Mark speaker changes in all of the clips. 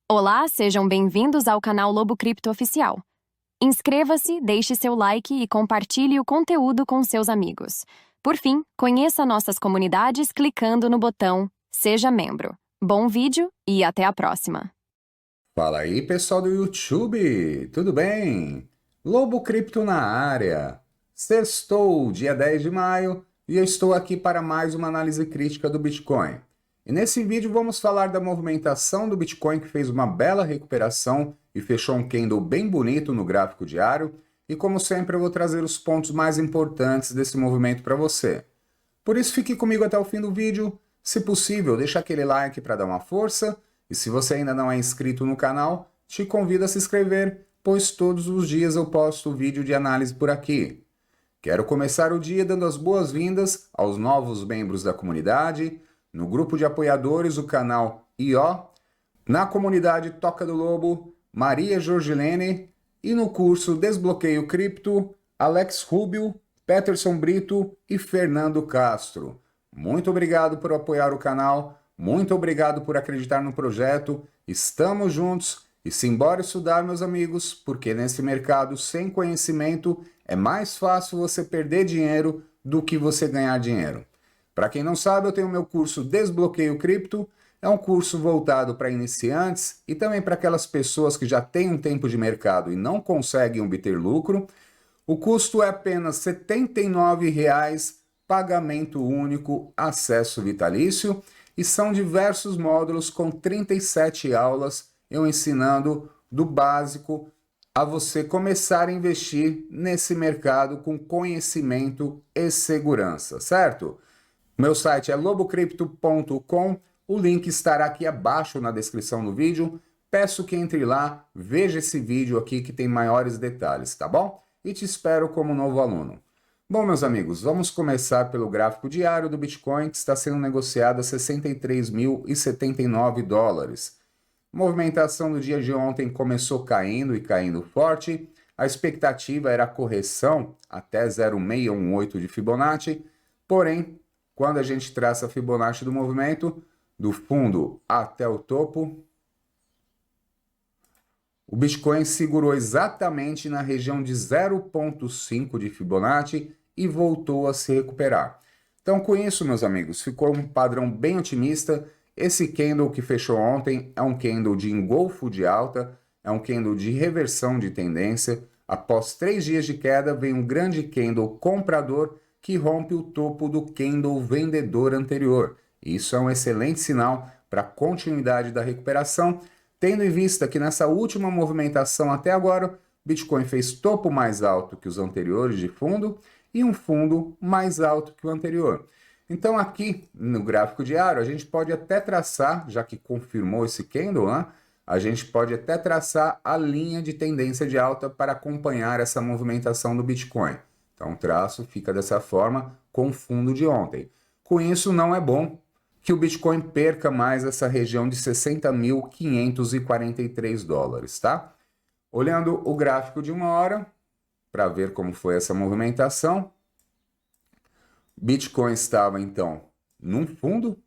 Speaker 1: Olá, sejam bem-vindos ao canal Lobo Cripto Oficial. Inscreva-se, deixe seu like e compartilhe o conteúdo com seus amigos. Por fim, conheça nossas comunidades clicando no botão Seja Membro. Bom vídeo e até a próxima.
Speaker 2: Fala aí, pessoal do YouTube, tudo bem? Lobo Cripto na área. Sextou, dia 10 de maio, e eu estou aqui para mais uma análise crítica do Bitcoin. E nesse vídeo vamos falar da movimentação do Bitcoin, que fez uma bela recuperação e fechou um candle bem bonito no gráfico diário. E como sempre eu vou trazer os pontos mais importantes desse movimento para você. Por isso fique comigo até o fim do vídeo. Se possível, deixa aquele like para dar uma força. E se você ainda não é inscrito no canal, te convido a se inscrever, pois todos os dias eu posto vídeo de análise por aqui. Quero começar o dia dando as boas-vindas aos novos membros da comunidade, no grupo de apoiadores, o canal IO, na comunidade Toca do Lobo, Maria Jorgilene, e no curso Desbloqueio Cripto, Alex Rubio, Peterson Brito e Fernando Castro. Muito obrigado por apoiar o canal. Muito obrigado por acreditar no projeto, estamos juntos e simbora estudar, meus amigos, porque nesse mercado sem conhecimento é mais fácil você perder dinheiro do que você ganhar dinheiro. Para quem não sabe, eu tenho meu curso Desbloqueio Cripto, é um curso voltado para iniciantes e também para aquelas pessoas que já têm um tempo de mercado e não conseguem obter lucro. O custo é apenas R$ 79,00, pagamento único, acesso vitalício. E são diversos módulos com 37 aulas, eu ensinando do básico a você começar a investir nesse mercado com conhecimento e segurança, certo? Meu site é lobocrypto.com, o link estará aqui abaixo na descrição do vídeo. Peço que entre lá, veja esse vídeo aqui que tem maiores detalhes, tá bom? E te espero como novo aluno. Bom, meus amigos, vamos começar pelo gráfico diário do Bitcoin, que está sendo negociado a $63.079. A movimentação do dia de ontem começou caindo e caindo forte. A expectativa era a correção até 0,618 de Fibonacci. Porém, quando a gente traça a Fibonacci do movimento, do fundo até o topo, o Bitcoin segurou exatamente na região de 0,5 de Fibonacci e voltou a se recuperar. Então, com isso, meus amigos, ficou um padrão bem otimista. Esse candle que fechou ontem é um candle de engolfo de alta, é um candle de reversão de tendência. Após 3 dias de queda, vem um grande candle comprador que rompe o topo do candle vendedor anterior. Isso é um excelente sinal para a continuidade da recuperação, tendo em vista que nessa última movimentação até agora, Bitcoin fez topo mais alto que os anteriores de fundo e um fundo mais alto que o anterior. Então aqui no gráfico diário a gente pode até traçar, já que confirmou esse candle, né? A gente pode até traçar a linha de tendência de alta para acompanhar essa movimentação do Bitcoin. Então o traço fica dessa forma com o fundo de ontem. Com isso não é bom que o Bitcoin perca mais essa região de $60.543, tá? Olhando o gráfico de uma hora, para ver como foi essa movimentação, Bitcoin estava então num fundo,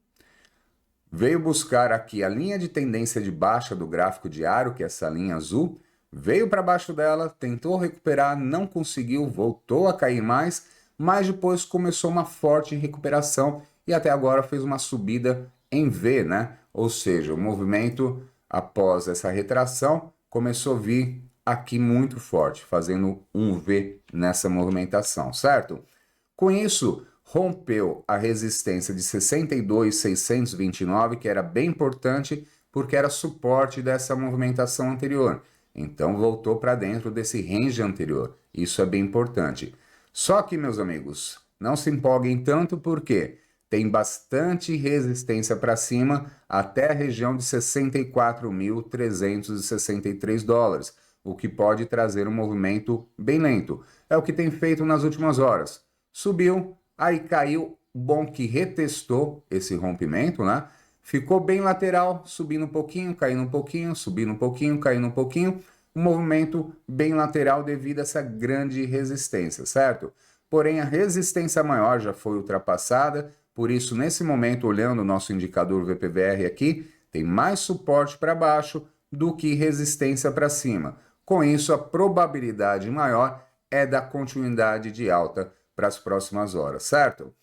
Speaker 2: veio buscar aqui a linha de tendência de baixa do gráfico diário, que é essa linha azul, veio para baixo dela, tentou recuperar, não conseguiu, voltou a cair mais, mas depois começou uma forte recuperação e até agora fez uma subida em V, né? Ou seja, o movimento após essa retração começou a vir aqui muito forte, fazendo um V nessa movimentação, certo? Com isso, rompeu a resistência de 62.629, que era bem importante porque era suporte dessa movimentação anterior. Então voltou para dentro desse range anterior. Isso é bem importante. Só que, meus amigos, não se empolguem tanto porque tem bastante resistência para cima até a região de $64.363, o que pode trazer um movimento bem lento. É o que tem feito nas últimas horas. Subiu, aí caiu, bom que retestou esse rompimento, né? Ficou bem lateral, subindo um pouquinho, caindo um pouquinho, subindo um pouquinho, caindo um pouquinho. Um movimento bem lateral devido a essa grande resistência, certo? Porém, a resistência maior já foi ultrapassada, por isso, nesse momento, olhando o nosso indicador VPVR aqui, tem mais suporte para baixo, do que resistência para cima. Com isso, a probabilidade maior é da continuidade de alta para as próximas horas, certo?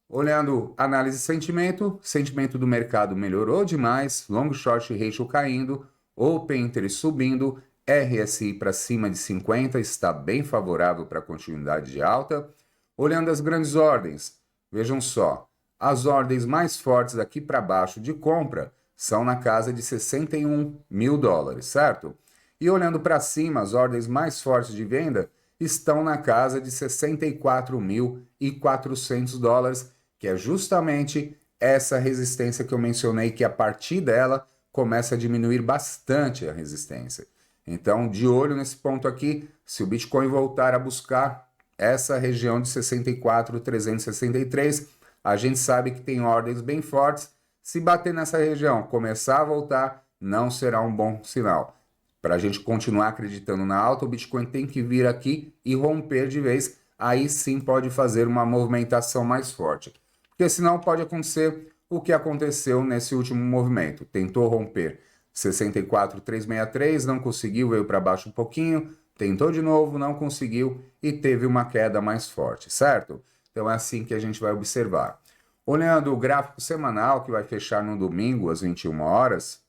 Speaker 2: Olhando análise de sentimento do mercado melhorou demais, long short ratio caindo, open interest subindo, RSI para cima de 50 está bem favorável para a continuidade de alta. Olhando as grandes ordens, vejam só, as ordens mais fortes daqui para baixo de compra são na casa de 61 mil dólares, certo? E olhando para cima, as ordens mais fortes de venda estão na casa de 64.400 dólares, que é justamente essa resistência que eu mencionei, que a partir dela começa a diminuir bastante a resistência. Então, de olho nesse ponto aqui, se o Bitcoin voltar a buscar essa região de 64.363, a gente sabe que tem ordens bem fortes. Se bater nessa região, começar a voltar, não será um bom sinal. Para a gente continuar acreditando na alta, o Bitcoin tem que vir aqui e romper de vez. Aí sim pode fazer uma movimentação mais forte. Porque senão pode acontecer o que aconteceu nesse último movimento. Tentou romper 64.363, não conseguiu, veio para baixo um pouquinho, tentou de novo, não conseguiu e teve uma queda mais forte, certo? Então é assim que a gente vai observar. Olhando o gráfico semanal, que vai fechar no domingo às 21 horas,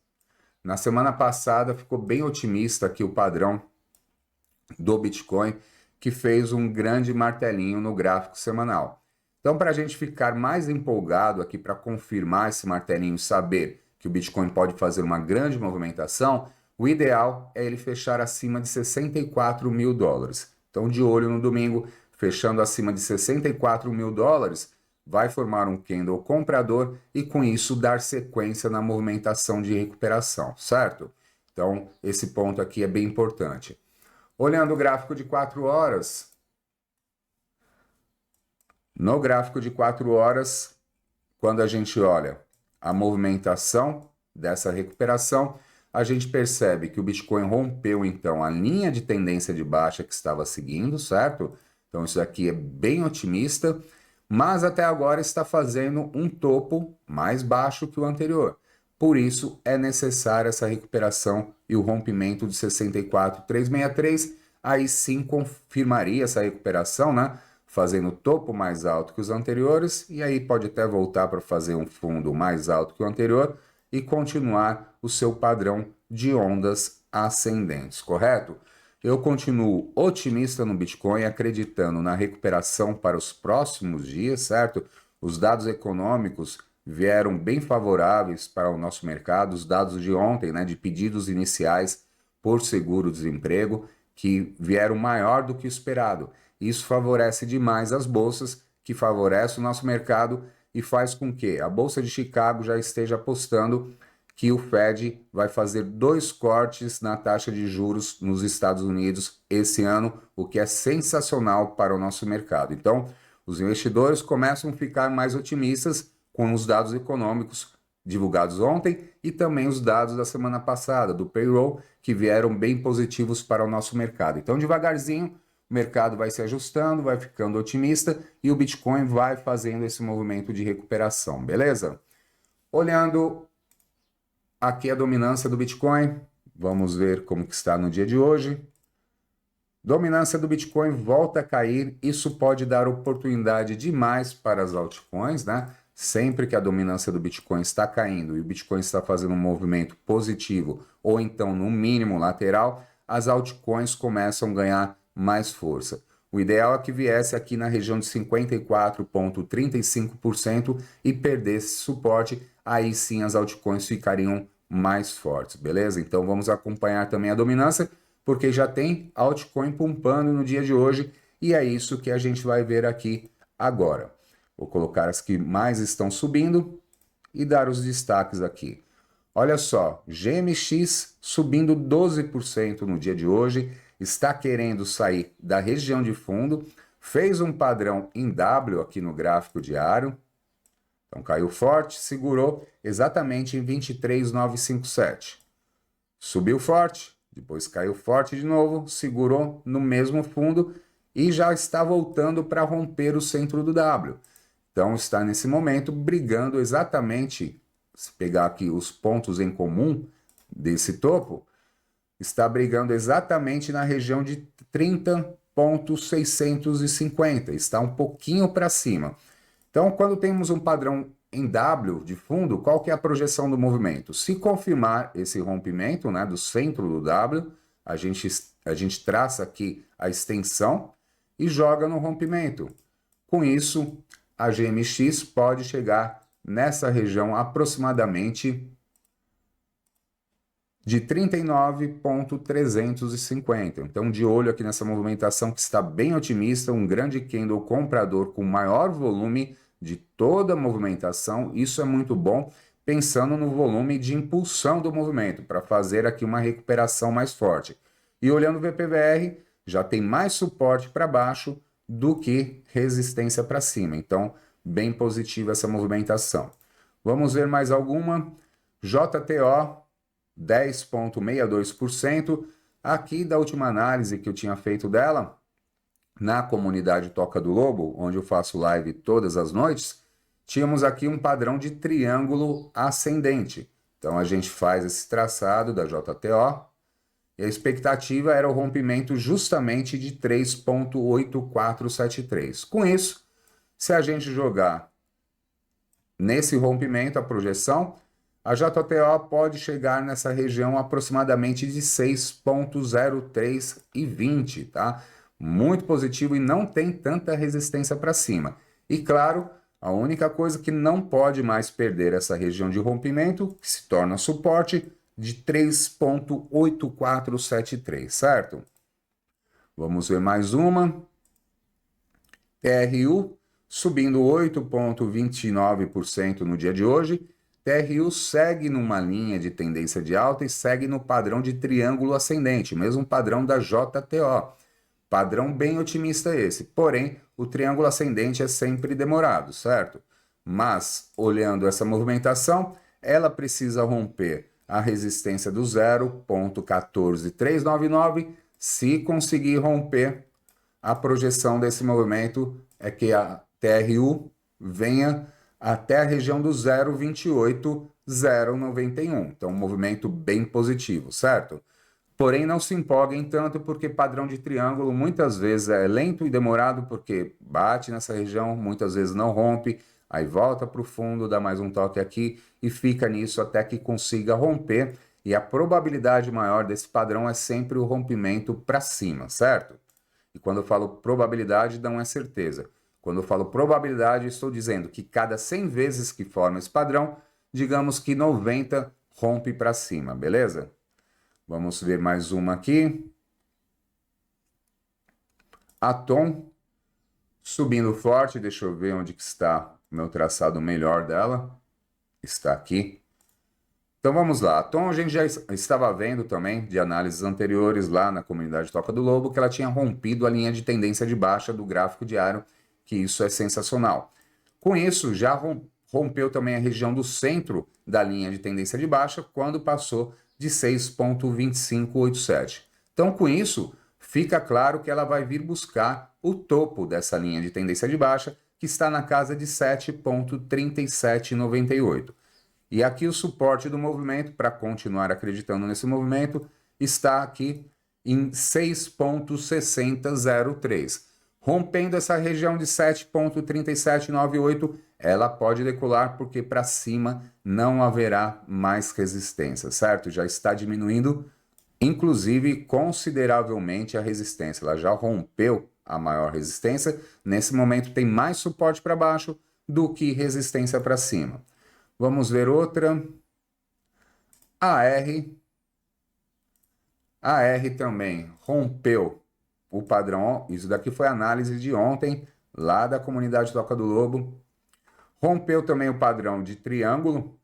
Speaker 2: na semana passada ficou bem otimista aqui o padrão do Bitcoin, que fez um grande martelinho no gráfico semanal. Então, para a gente ficar mais empolgado aqui, para confirmar esse martelinho e saber que o Bitcoin pode fazer uma grande movimentação, o ideal é ele fechar acima de 64 mil dólares. Então, de olho no domingo, fechando acima de 64 mil dólares, vai formar um candle comprador e com isso dar sequência na movimentação de recuperação, certo? Então, esse ponto aqui é bem importante. Olhando o gráfico de 4 horas, no gráfico de 4 horas, quando a gente olha a movimentação dessa recuperação, a gente percebe que o Bitcoin rompeu então a linha de tendência de baixa que estava seguindo, certo? Então isso aqui é bem otimista, mas até agora está fazendo um topo mais baixo que o anterior. Por isso é necessária essa recuperação e o rompimento de 64.363, aí sim confirmaria essa recuperação, né? Fazendo topo mais alto que os anteriores, e aí pode até voltar para fazer um fundo mais alto que o anterior e continuar o seu padrão de ondas ascendentes, correto? Eu continuo otimista no Bitcoin, acreditando na recuperação para os próximos dias, certo? Os dados econômicos vieram bem favoráveis para o nosso mercado, os dados de ontem, né, de pedidos iniciais por seguro-desemprego, que vieram maior do que o esperado. Isso favorece demais as bolsas, que favorece o nosso mercado e faz com que a Bolsa de Chicago já esteja apostando que o Fed vai fazer 2 cortes na taxa de juros nos Estados Unidos esse ano, o que é sensacional para o nosso mercado. Então, os investidores começam a ficar mais otimistas com os dados econômicos divulgados ontem e também os dados da semana passada, do payroll, que vieram bem positivos para o nosso mercado. Então, devagarzinho, o mercado vai se ajustando, vai ficando otimista e o Bitcoin vai fazendo esse movimento de recuperação, beleza? Olhando aqui a dominância do Bitcoin, vamos ver como que está no dia de hoje. Dominância do Bitcoin volta a cair, isso pode dar oportunidade demais para as altcoins, né? Sempre que a dominância do Bitcoin está caindo e o Bitcoin está fazendo um movimento positivo ou então no mínimo lateral, as altcoins começam a ganhar mais força. O ideal é que viesse aqui na região de 54,35% e perdesse suporte, aí sim as altcoins ficariam mais fortes, beleza? Então vamos acompanhar também a dominância, porque já tem altcoin pumpando no dia de hoje e é isso que a gente vai ver aqui agora. Vou colocar as que mais estão subindo e dar os destaques aqui. Olha só, GMX subindo 12% no dia de hoje, está querendo sair da região de fundo, fez um padrão em W aqui no gráfico diário, então caiu forte, segurou exatamente em 23.957. Subiu forte, depois caiu forte de novo, segurou no mesmo fundo e já está voltando para romper o centro do W. Então está nesse momento brigando exatamente, se pegar aqui os pontos em comum desse topo, está brigando exatamente na região de 30,650, está um pouquinho para cima. Então, quando temos um padrão em W de fundo, qual que é a projeção do movimento? Se confirmar esse rompimento, né, do centro do W, a gente traça aqui a extensão e joga no rompimento. Com isso, a GMX pode chegar nessa região aproximadamente de 39,350. Então, de olho aqui nessa movimentação que está bem otimista, um grande candle comprador com maior volume de toda a movimentação. Isso é muito bom, pensando no volume de impulsão do movimento, para fazer aqui uma recuperação mais forte. E olhando o VPVR, já tem mais suporte para baixo do que resistência para cima. Então, bem positiva essa movimentação. Vamos ver mais alguma. JTO, 10,62%. Aqui da última análise que eu tinha feito dela, na comunidade Toca do Lobo, onde eu faço live todas as noites, tínhamos aqui um padrão de triângulo ascendente. Então a gente faz esse traçado da JTO, e a expectativa era o rompimento justamente de 3,8473. Com isso, se a gente jogar nesse rompimento a projeção, a JTO pode chegar nessa região aproximadamente de 6,0320, tá? Muito positivo e não tem tanta resistência para cima. E claro, a única coisa que não pode mais perder essa região de rompimento, que se torna suporte, de 3,8473, certo? Vamos ver mais uma. TRU subindo 8,29% no dia de hoje. TRU segue numa linha de tendência de alta e segue no padrão de triângulo ascendente, mesmo padrão da JTO. Padrão bem otimista esse, porém o triângulo ascendente é sempre demorado, certo? Mas, olhando essa movimentação, ela precisa romper a resistência do 0,14399. Se conseguir romper, a projeção desse movimento é que a TRU venha até a região do 0,28091. Então, um movimento bem positivo, certo? Porém, não se empolguem tanto, porque padrão de triângulo muitas vezes é lento e demorado, porque bate nessa região, muitas vezes não rompe, aí volta para o fundo, dá mais um toque aqui e fica nisso até que consiga romper. E a probabilidade maior desse padrão é sempre o rompimento para cima, certo? E quando eu falo probabilidade, não é certeza. Quando eu falo probabilidade, estou dizendo que cada 100 vezes que forma esse padrão, digamos que 90 rompe para cima, beleza? Vamos ver mais uma aqui. Atom subindo forte. Deixa eu ver onde que está o meu traçado melhor dela. Está aqui. Então vamos lá. Atom a gente já estava vendo também de análises anteriores lá na comunidade Toca do Lobo que ela tinha rompido a linha de tendência de baixa do gráfico diário, que isso é sensacional. Com isso, já rompeu também a região do centro da linha de tendência de baixa quando passou de 6,2587. Então, com isso, fica claro que ela vai vir buscar o topo dessa linha de tendência de baixa, que está na casa de 7,3798. E aqui o suporte do movimento, para continuar acreditando nesse movimento, está aqui em 6,6003. Rompendo essa região de 7,3798, ela pode decolar, porque para cima não haverá mais resistência, certo? Já está diminuindo, inclusive, consideravelmente a resistência. Ela já rompeu a maior resistência. Nesse momento tem mais suporte para baixo do que resistência para cima. Vamos ver outra. AR também rompeu o padrão. Isso daqui foi a análise de ontem, lá da comunidade Toca do Lobo. Rompeu também o padrão de triângulo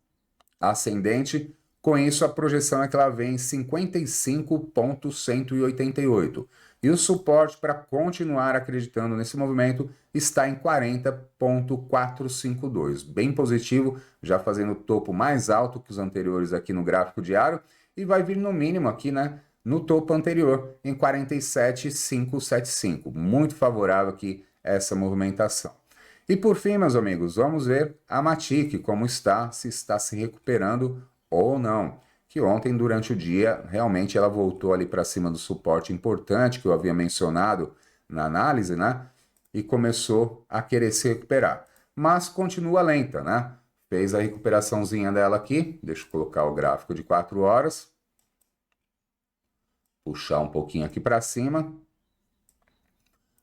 Speaker 2: ascendente. Com isso, a projeção é que ela vem em 55,188. E o suporte para continuar acreditando nesse movimento está em 40,452. Bem positivo, já fazendo o topo mais alto que os anteriores aqui no gráfico diário. E vai vir no mínimo aqui, né, no topo anterior, em 47,575. Muito favorável aqui essa movimentação. E por fim, meus amigos, vamos ver a Matic, como está, se está se recuperando ou não. que ontem, durante o dia, realmente ela voltou ali para cima do suporte importante que eu havia mencionado na análise, né? E começou a querer se recuperar. Mas continua lenta, né? Fez a recuperaçãozinha dela aqui. Deixa eu colocar o gráfico de 4 horas. Puxar um pouquinho aqui para cima.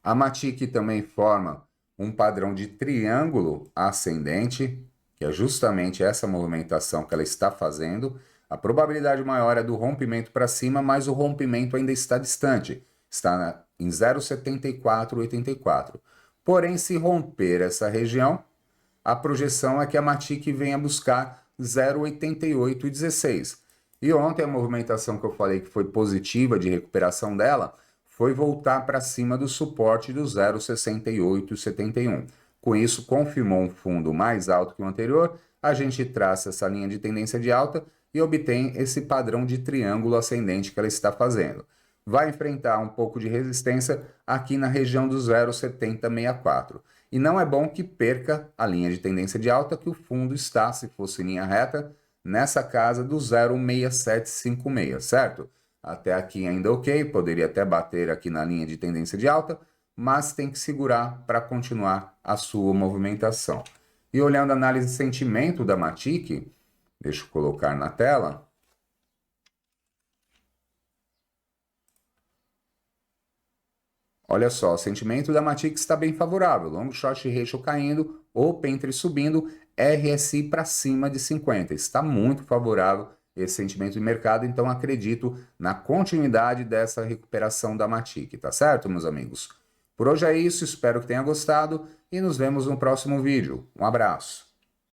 Speaker 2: A Matic também forma um padrão de triângulo ascendente, que é justamente essa movimentação que ela está fazendo. A probabilidade maior é do rompimento para cima, mas o rompimento ainda está distante. Está em 0,7484. Porém, se romper essa região, a projeção é que a Matic venha buscar 0,8816. E ontem a movimentação que eu falei que foi positiva de recuperação dela foi voltar para cima do suporte do 0,6871. Com isso, confirmou um fundo mais alto que o anterior, a gente traça essa linha de tendência de alta e obtém esse padrão de triângulo ascendente que ela está fazendo. Vai enfrentar um pouco de resistência aqui na região do 0,7064. E não é bom que perca a linha de tendência de alta, que o fundo está, se fosse linha reta, nessa casa do 0,6756, certo? Até aqui ainda ok, poderia até bater aqui na linha de tendência de alta, mas tem que segurar para continuar a sua movimentação. E olhando a análise de sentimento da Matic, deixa eu colocar na tela. Olha só, o sentimento da Matic está bem favorável. Long short ratio caindo, Open Interest subindo, RSI para cima de 50. Está muito favorável esse sentimento de mercado, então acredito na continuidade dessa recuperação da Matic, tá certo, meus amigos? Por hoje é isso, espero que tenha gostado e nos vemos no próximo vídeo. Um abraço!